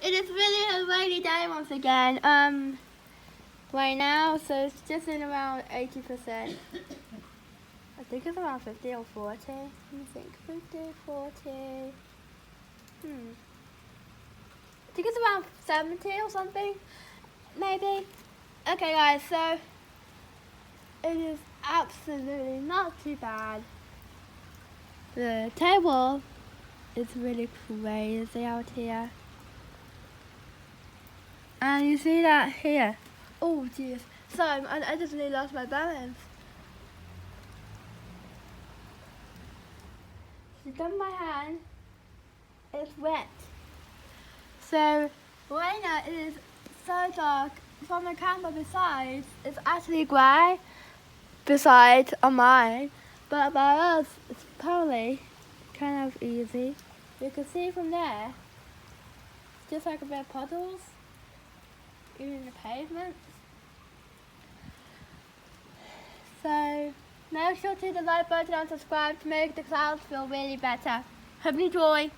it is really a rainy day once again. Right now, so it's just in around 80%. I think it's around 50 or 40. Let me think. 50, 40. I think it's around 70 or something. Maybe. Okay, guys, so it is absolutely not too bad. The table is really crazy out here. And you see that here. Oh, jeez. So, I just really lost my balance. She's done my hand. It's wet. So, right now it is so dark. From the camera besides, it's actually grey besides on mine. But by us, it's probably kind of easy. You can see from there, it's just like a bit of puddles, even the pavements. So, make sure to hit the like button and subscribe to make the clouds feel really better. Hope you enjoy.